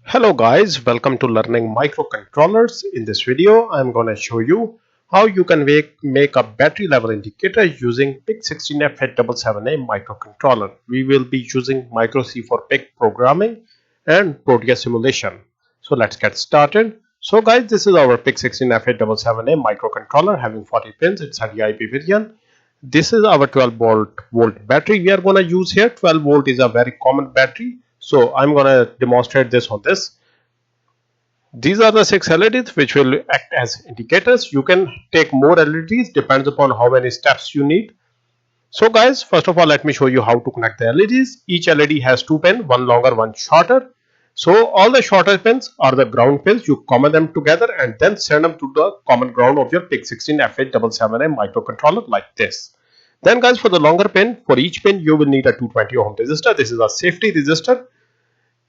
Hello guys, welcome to learning microcontrollers. In this video, I'm going to show you how you can make a battery level indicator using PIC16F877A microcontroller. We will be using MicroC for PIC programming and Proteus simulation. So let's get started. So guys, this is our PIC16F877A microcontroller having 40 pins. It's a DIP variant. This is our 12 volt battery we are going to use here. 12 volt is a very common battery. So I'm going to demonstrate this on this. These are the 6 LEDs which will act as indicators. You can take more LEDs, depends upon how many steps you need. So guys, first of all, let me show you how to connect the LEDs. Each LED has 2 pins, one longer, one shorter. So all the shorter pins are the ground pins. You combine them together and then send them to the common ground of your PIC16F877A microcontroller like this. Then guys, for the longer pin, for each pin you will need a 220 ohm resistor. This is a safety resistor.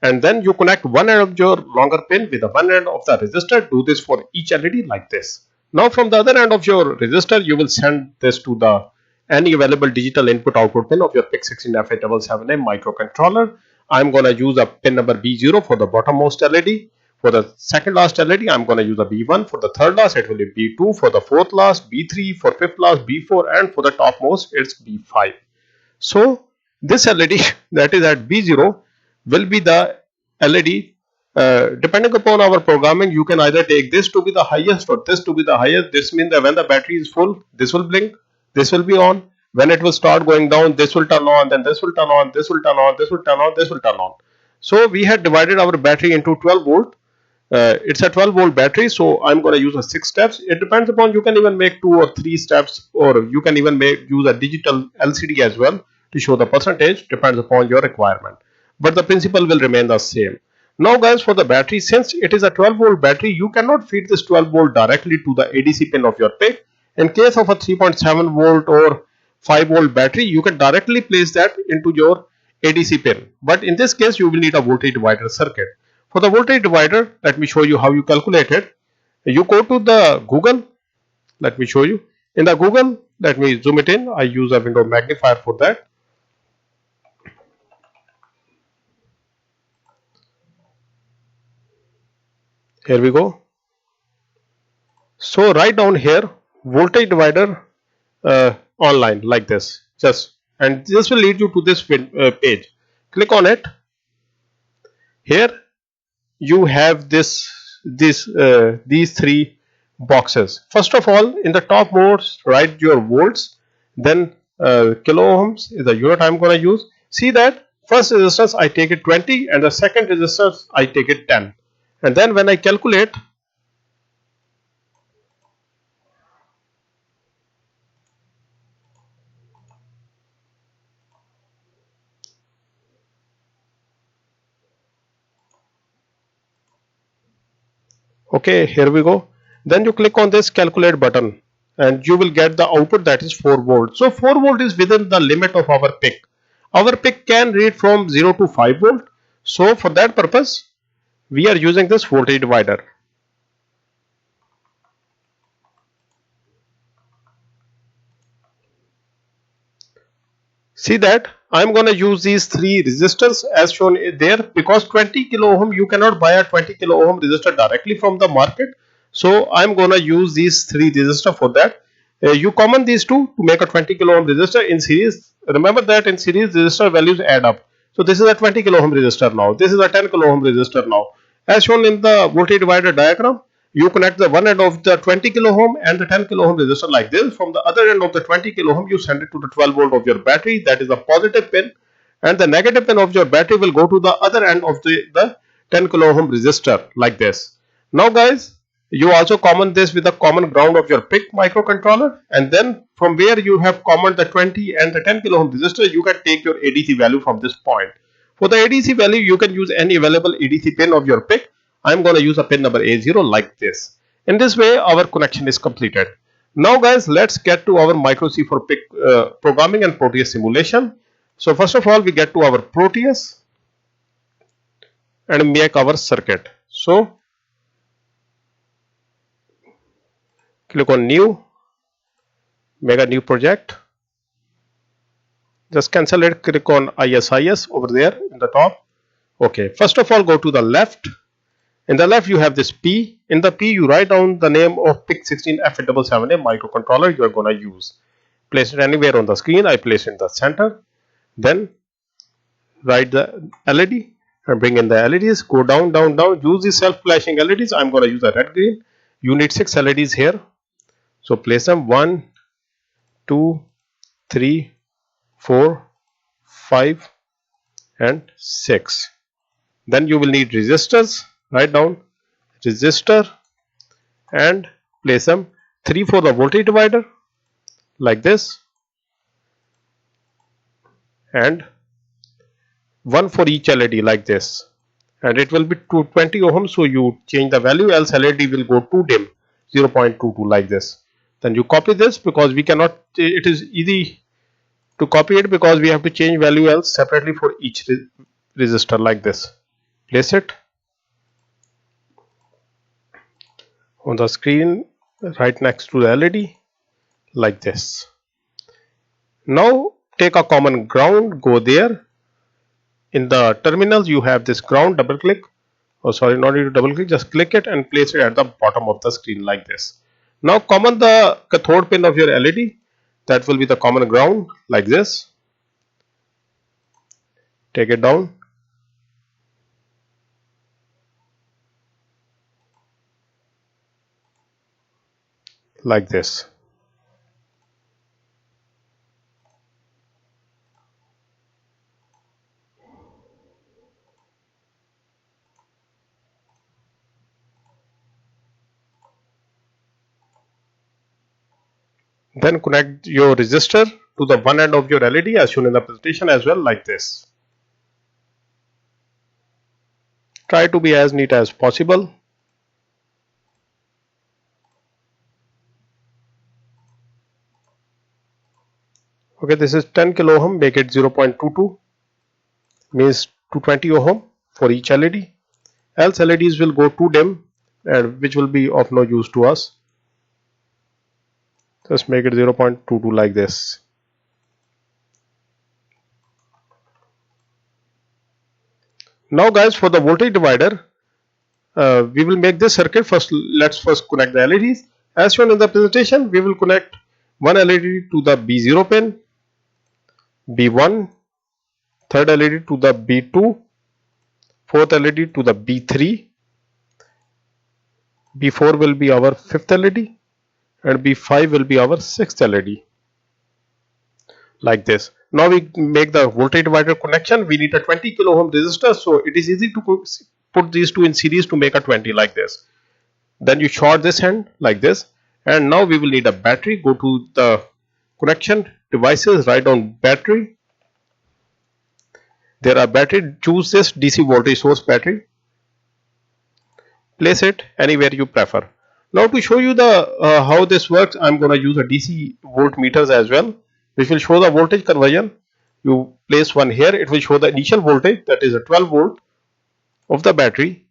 And then you connect one end of your longer pin with the one end of the resistor. Do this for each LED like this. Now from the other end of your resistor, you will send this to the any available digital input output pin of your PIC16F877A microcontroller. I'm going to use a pin number B0 for the bottommost LED. For the second last LED, I'm going to use a B1. For the third last, it will be B2. For the fourth last, B3. For fifth last, B4. And for the topmost, it's B5. So this LED that is at B0 will be the LED. Depending upon our programming, you can either take this to be the highest or this to be the highest. This means that when the battery is full, this will blink, this will be on. When it will start going down, this will turn on, then this will turn on, this will turn on, this will turn on, this will turn on. So we had divided our battery into 12 volt. It's a 12 volt battery, so I'm going to use a 6 steps. It depends upon, you can even make 2 or 3 steps, or you can even use a digital LCD as well to show the percentage. Depends upon your requirement, but the principle will remain the same. Now guys, for the battery, since it is a 12 volt battery, you cannot feed this 12 volt directly to the ADC pin of your PIC. In case of a 3.7 volt or 5 volt battery, you can directly place that into your ADC pin, but in this case you will need a voltage divider circuit. For the voltage divider, let me show you how you calculate it. You go to the Google. Let me show you. In the Google, let me zoom it in. I use a window magnifier for that. Here we go. So write down here voltage divider online like this, and this will lead you to this page. Click on it. Here you have these 3 boxes. First of all, in the topmost, write your volts, then kilo ohms is the unit I'm going to use. See that first resistance I take it 20 and the second resistance I take it 10, and then when I calculate, okay, here we go. Then you click on this calculate button and you will get the output, that is 4 volt. So 4 volt is within the limit of our PIC. Our PIC can read from 0 to 5 volt. So for that purpose, we are using this voltage divider. See that I'm going to use these 3 resistors as shown there, because 20 kilo ohm you cannot buy a 20 kilo ohm resistor directly from the market. So I'm going to use these 3 resistors for that. You common these two to make a 20 kilo ohm resistor in series. Remember that in series resistor values add up. So this is a 20 kilo ohm resistor now. This is a 10 kilo ohm resistor now. As shown in the voltage divider diagram, you connect the one end of the 20 kilo ohm and the 10 kilo ohm resistor like this. From the other end of the 20 kilo ohm, you send it to the 12 volt of your battery, that is the positive pin, and the negative pin of your battery will go to the other end of the 10 kilo ohm resistor like this. Now guys, you also common this with the common ground of your PIC microcontroller, and then from where you have common the 20 and the 10 kilo ohm resistor, you can take your ADC value from this point. For the ADC value, you can use any available ADC pin of your PIC. I'm going to use a pin number A0 like this. In this way, our connection is completed. Now guys, let's get to our MicroC for PIC programming and Proteus simulation. So first of all, we get to our Proteus and make our circuit. So click on new, make a new project. Just cancel it, click on ISIS over there in the top. Okay, first of all, go to the left In the left you have this P. In the P you write down the name of PIC16F877A microcontroller you are going to use. Place it anywhere on the screen. I place it in the center. Then write the LED and bring in the LEDs. Go down, down, down. Use the self-flashing LEDs. I'm going to use a red green. You need 6 LEDs here. So place them 1, 2, 3, 4, 5 and 6. Then you will need resistors. Write down resistor and place them 3 for the voltage divider like this and 1 for each LED like this, and it will be 220 ohms, so you change the value, else LED will go too dim, 0.22 like this. Then you copy this because we cannot, it is easy to copy it because we have to change value else separately for each resistor like this. Place it on the screen right next to the LED like this. Now take a common ground, go there. In the terminals you have this ground, double click, oh sorry, not need to double click, just click it and place it at the bottom of the screen like this. Now common the cathode pin of your LED, that will be the common ground like this. Take it down. Like this. Then connect your resistor to the one end of your LED as shown in the presentation as well like this. Try to be as neat as possible. Okay, this is 10 kilo ohm, make it 0.22, means 220 ohm for each LED, else LEDs will go too dim and which will be of no use to us. Just make it 0.22 like this. Now guys, for the voltage divider, we will make this circuit first. Let's first connect the LEDs. As shown in the presentation, we will connect one LED to the B0 pin, B1, third LED to the B2, fourth LED to the B3, B4 will be our fifth LED and B5 will be our sixth LED like this. Now we make the voltage divider connection. We need a 20 kilo ohm resistor, so it is easy to put these two in series to make a 20 like this. Then you short this end like this, and now we will need a battery. Go to the connection devices, write down battery. There are battery, choose this DC voltage source battery, place it anywhere you prefer. Now to show you the how this works, I'm going to use a DC voltmeters as well, which will show the voltage conversion. You place one here, it will show the initial voltage, that is a 12 volt of the battery,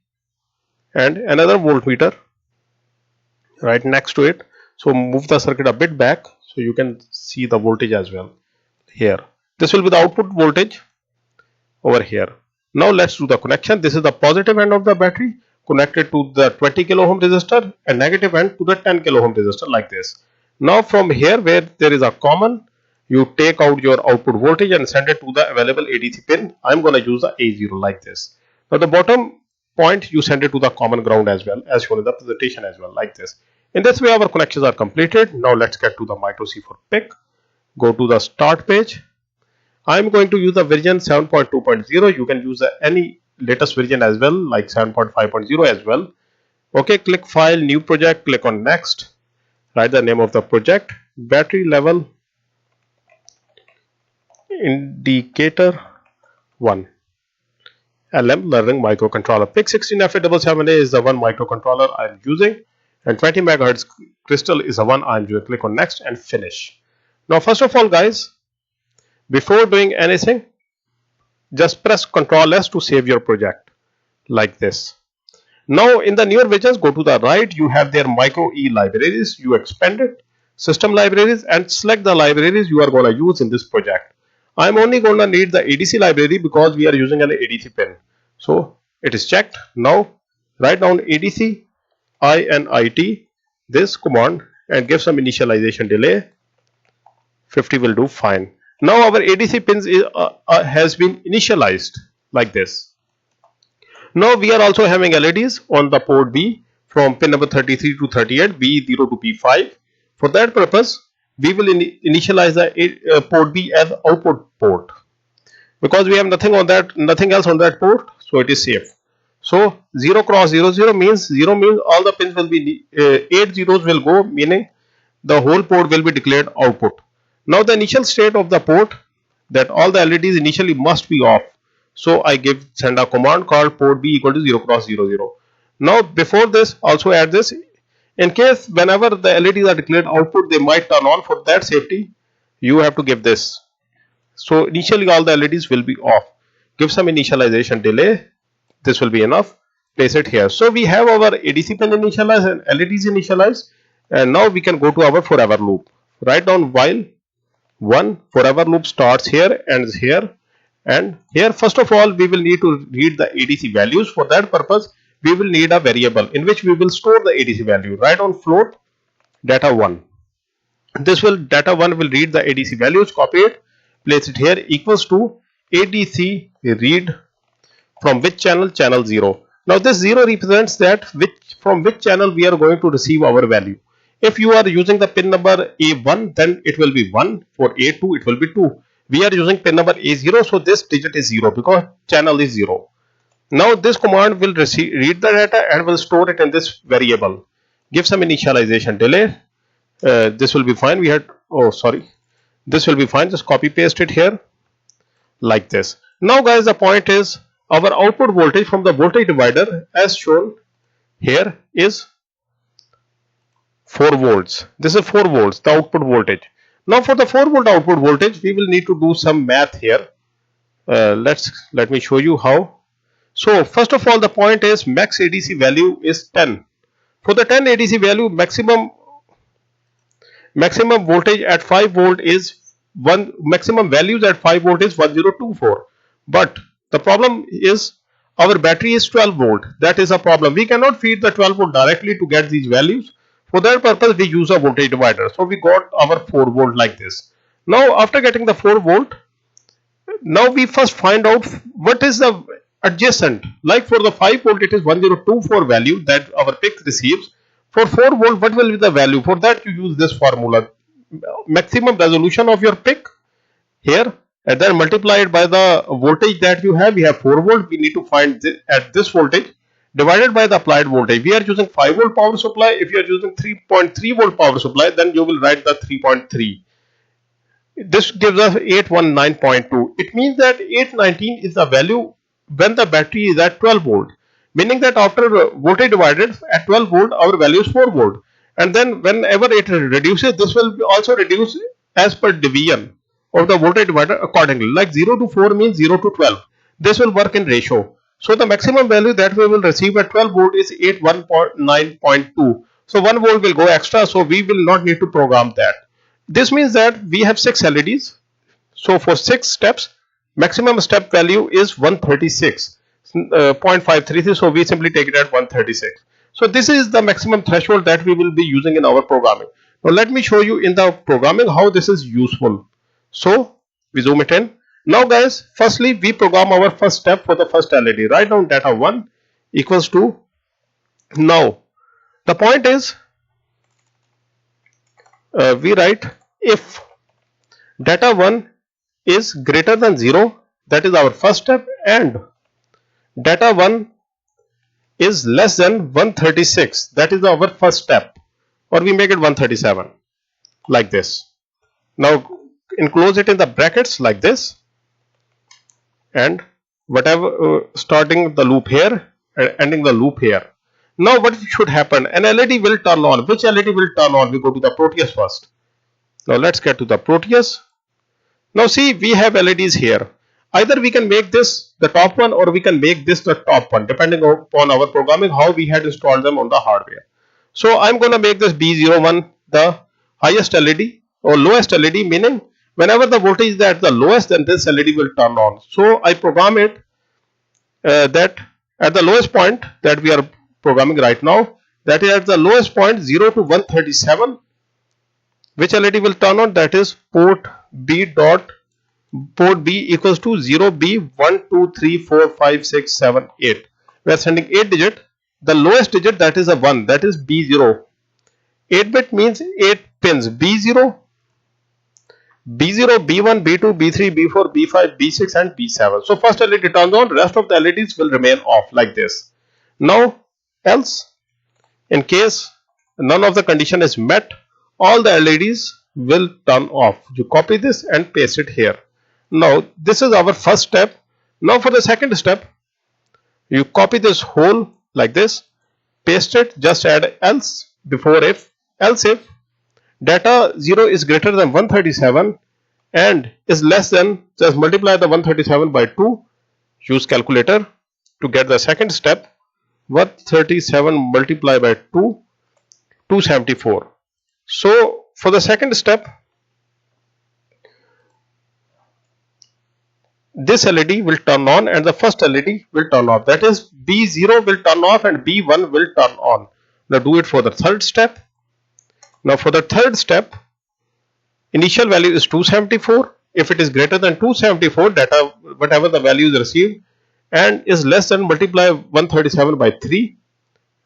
and another voltmeter right next to it. So move the circuit a bit back so you can see the voltage as well here. This will be the output voltage over here. Now let's do the connection. This is the positive end of the battery connected to the 20 kilo ohm resistor and negative end to the 10 kilo ohm resistor like this. Now from here where there is a common, you take out your output voltage and send it to the available ADC pin. I'm going to use the A0 like this. Now the bottom point you send it to the common ground as well, as shown in the presentation as well like this. In this way our connections are completed. Now let's get to the MicroC for PIC. Go to the start page. I'm going to use the version 7.2.0. You can use any latest version as well, like 7.5.0 as well. Okay, click file, new project, click on next. Write the name of the project, battery level indicator 1, LM learning microcontroller. PIC16F877A is the one microcontroller I'm using, and 20 MHz crystal is the one I'm using. Click on next and finish. Now first of all guys, before doing anything, just press Ctrl S to save your project like this. Now in the newer versions, go to the right, you have their MicroE libraries. You expand it, system libraries, and select the libraries you are going to use in this project. I'm only going to need the ADC library because we are using an ADC pin. So it is checked. Now Write down ADC INIT this command and give some initialization delay. 50 will do fine. Now our ADC pins has been initialized like this. Now we are also having LEDs on the port B from pin number 33 to 38, B0 to P5. For that purpose, we will initialize the port B as output port, because we have nothing else on that port, so it is safe. So 0 cross 0 0 means 0 means all the pins will be 8 zeros will go, meaning the whole port will be declared output. Now the initial state of the port, that all the LEDs initially must be off. So I send a command called port B equal to 0 cross 0 0. Now before this, also add this. In case whenever the LEDs are declared output, they might turn on. For that safety, you have to give this. So initially all the LEDs will be off. Give some initialization delay. This will be enough. Place it here. So we have our ADC pin initialized and LEDs initialized. And now we can go to our forever loop. Write down while one forever loop starts here, ends here, and here. First of all, we will need to read the ADC values. For that purpose, we will need a variable in which we will store the ADC value. Write on float data1. Data1 will read the ADC values. Copy it, place it here, equals to ADC read from which channel? Channel 0. Now this 0 represents that from which channel we are going to receive our value. If you are using the pin number A1, then it will be 1. For A2, it will be 2. We are using pin number A0, so this digit is 0 because channel is 0. Now this command will read the data and will store it in this variable. Give some initialization delay. This will be fine. This will be fine. Just copy paste it here like this. Now guys, the point is our output voltage from the voltage divider as shown here is 4 volts. This is 4 volts, the output voltage. Now for the 4 volt output voltage, we will need to do some math here. Let me show you how. So first of all, the point is max ADC value is 10. For the 10 ADC value, maximum voltage at 5 volt is maximum values at 5 volt is 1024. But the problem is our battery is 12 volt. That is a problem. We cannot feed the 12 volt directly to get these values. For that purpose, we use a voltage divider. So we got our 4 volt like this. Now after getting the 4 volt, now we first find out what is the adjacent. Like for the 5 volt, it is 1024 value that our PIC receives. For 4 volt, what will be the value? For that, you use this formula. Maximum resolution of your PIC here, and then multiply it by the voltage that you have. We have 4 volt. We need to find at this voltage divided by the applied voltage. We are using 5 volt power supply. If you are using 3.3 volt power supply, then you will write the 3.3. This gives us 819.2. It means that 819 is the value when the battery is at 12 volt. Meaning that after voltage divided at 12 volt, our value is 4 volt. And then whenever it reduces, this will also reduce as per division of the voltage divider accordingly. Like 0 to 4 means 0 to 12. This will work in ratio. So the maximum value that we will receive at 12 volt is 819.2. So 1 volt will go extra, so we will not need to program that. This means that we have 6 LEDs. So for 6 steps, maximum step value is 136.533. So we simply take it at 136. So this is the maximum threshold that we will be using in our programming. Now let me show you in the programming how this is useful. So we zoom it in. Now guys, firstly we program our first step for the first LED. Write down data 1 equals to, now the point is we write if data 1 is greater than 0, that is our first step, and data 1 is less than 136, that is our first step, or we make it 137 like this. Now enclose it in the brackets like this, and whatever starting the loop here and ending the loop here. Now what should happen? An LED will turn on. Which LED will turn on? We go to the Proteus first. Now let's get to the Proteus. Now see, we have LEDs here. Either we can make this the top one, or we can make this the top one, depending upon our programming, how we had installed them on the hardware. So I'm going to make this B01 the highest LED or lowest LED, meaning whenever the voltage is at the lowest, then this LED will turn on. So I program it that at the lowest point that we are programming right now. That is at the lowest point 0 to 137. Which LED will turn on? That is port B equals to 0B12345678. We are sending 8 digit. The lowest digit, that is a 1, that is B0. 8 bit means 8 pins. B0, B0, B1, B2, B3, B4, B5, B6 and B7. So first LED turns on, rest of the LEDs will remain off like this. Now else, in case none of the condition is met, all the LEDs will turn off. You copy this and paste it here. Now this is our first step. Now for the second step, you copy this whole like this, paste it, just add else before if. Else if data 0 is greater than 137 and is less than, just multiply the 137 by 2. Use calculator to get the second step. 137 multiplied by 2, 274. So for the second step, this LED will turn on and the first LED will turn off. That is B0 will turn off and B1 will turn on. Now do it for the third step. Now for the third step, initial value is 274. If it is greater than 274, data whatever the value is received and is less than, multiply 137 by 3.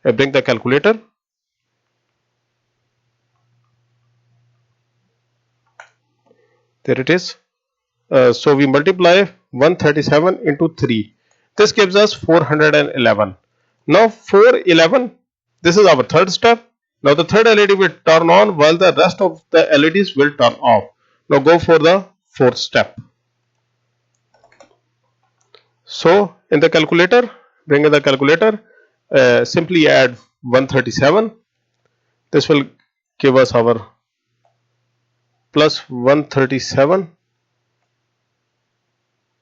I bring the calculator. There it is. So we multiply 137 into 3. This gives us 411. Now 411, this is our third step. Now the third LED will turn on while the rest of the LEDs will turn off. Now go for the fourth step. So in the calculator, bring in the calculator, simply add 137. This will give us our plus 137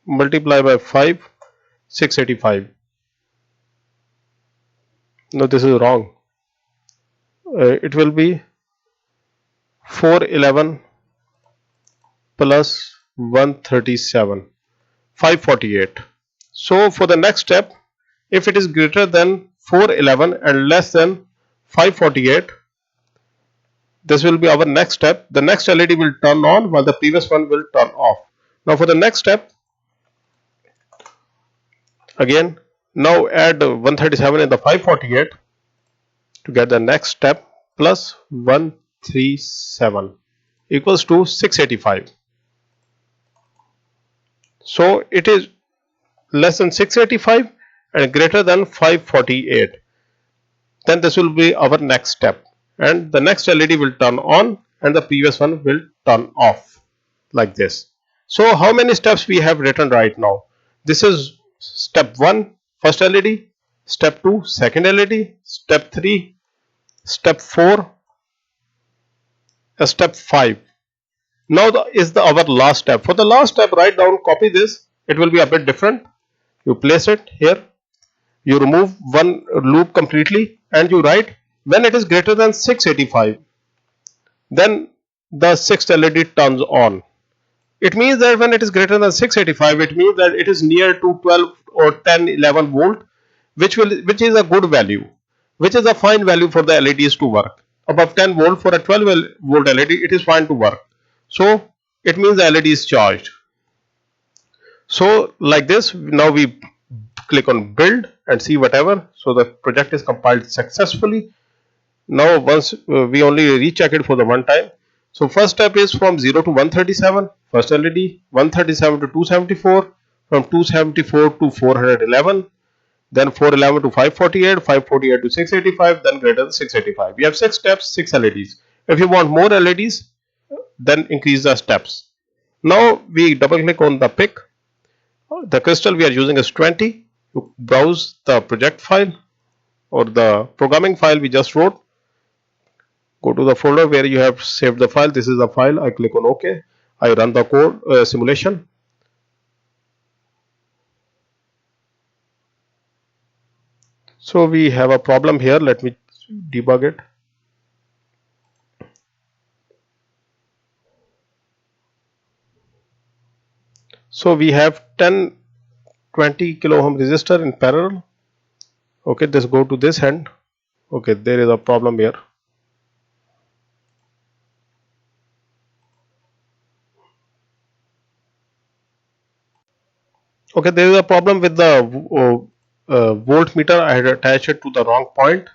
multiply by 5, 685. No, this is wrong. It will be 411 plus 137, 548. So for the next step, if it is greater than 411 and less than 548, this will be our next step. The next LED will turn on while the previous one will turn off. Now for the next step, again, now add 137 in the 548 to get the next step, plus 137 equals to 685. So it is less than 685 and greater than 548. Then this will be our next step, and the next LED will turn on and the previous one will turn off like this. So how many steps we have written right now? This is step 1, first LED, step 2, second LED, step 3, step 4, step 5. Now our last step. For the last step, write down, copy this. It will be a bit different. You place it here, you remove one loop completely and you write when it is greater than 685, then the sixth LED turns on. It means that when it is greater than 685, it means that it is near to 12 or 10, 11 volt, which is a good value, which is a fine value for the LEDs to work. Above 10 volt for a 12 volt LED, it is fine to work. So it means the LED is charged. So like this, now we click on build and see whatever. So the project is compiled successfully. Now once we only recheck it for the one time. So first step is from 0 to 137, first LED, 137 to 274, from 274 to 411, then 411 to 548, 548 to 685, then greater than 685. We have 6 steps, 6 LEDs. If you want more LEDs, then increase the steps. Now we double click on the PIC. The crystal we are using is 20. You browse the project file or the programming file we just wrote. Go to the folder where you have saved the file. This is the file. I click on OK. I run the code simulation. So we have a problem here. Let me debug it. So we have 10 20 kilo ohm resistor in parallel. Okay, this go to this end. Okay, there is a problem here. Okay, there is a problem with the voltmeter. I had attached it to the wrong point.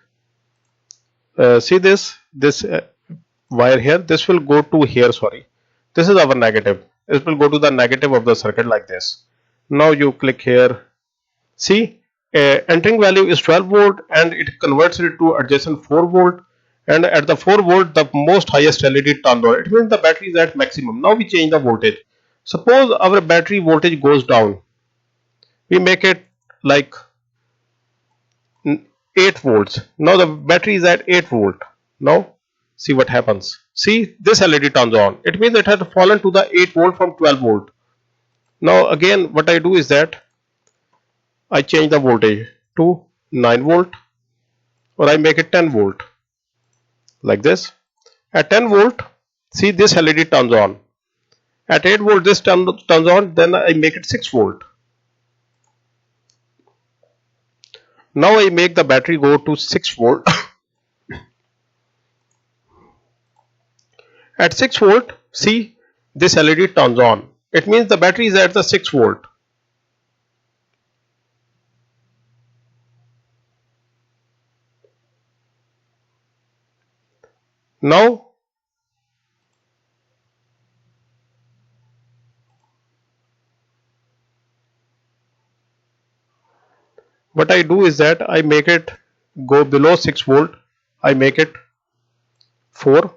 See this wire here. This will go to here. Sorry, this is our negative. It will go to the negative of the circuit like this. Now you click here. See, entering value is 12 volt and it converts it to adjacent 4 volt. And at the 4 volt, the most highest LED turns on. It means the battery is at maximum. Now we change the voltage. Suppose our battery voltage goes down. We make it like 8 volts. Now the battery is at 8 volt. Now see what happens. See, this LED turns on. It means it has fallen to the 8 volt from 12 volt. Now again what I do is that I change the voltage to 9 volt or I make it 10 volt like this. At 10 volt, see this LED turns on. At 8 volt this turns on, then I make it 6 volt. Now I make the battery go to 6 volt. At 6 volt, see this LED turns on. It means the battery is at the 6 volt. Now what I do is that I make it go below 6 volt. I make it 4.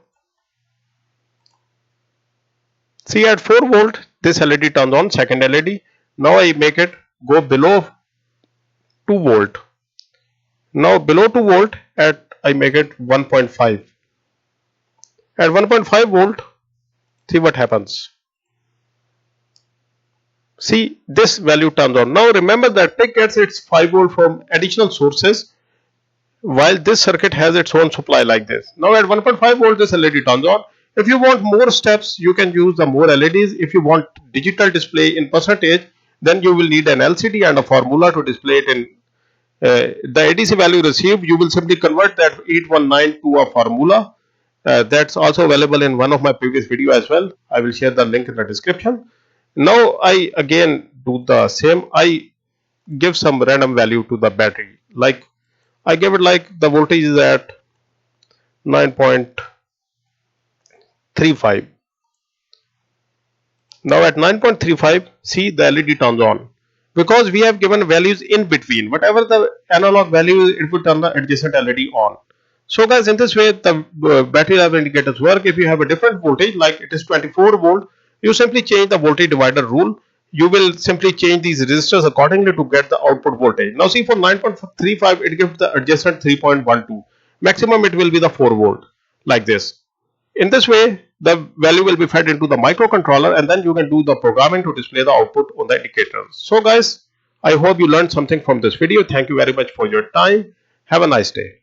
See, at 4 volt this LED turns on, second LED. Now I make it go below 2 volt. Now below 2 volt I make it 1.5. At 1.5 volt, see what happens. See, this value turns on. Now remember that PIC gets its 5 volt from additional sources while this circuit has its own supply like this. Now at 1.5 volt this LED turns on. If you want more steps, you can use the more LEDs. If you want digital display in percentage, then you will need an LCD and a formula to display it in the ADC value received. You will simply convert that 819 to a formula. That's also available in one of my previous video as well. I will share the link in the description. Now I again do the same. I give some random value to the battery. Like I give it like the voltage is at 9.35. Now at 9.35, see the LED turns on. Because we have given values in between. Whatever the analog value is, it will turn the adjacent LED on. So guys, in this way the battery level indicators work. If you have a different voltage, like it is 24 volt, you simply change the voltage divider rule. You will simply change these resistors accordingly to get the output voltage. Now see, for 9.35 it gives the adjacent 3.12. Maximum it will be the 4 volt like this. In this way the value will be fed into the microcontroller and then you can do the programming to display the output on the indicator. So guys, I hope you learned something from this video. Thank you very much for your time. Have a nice day.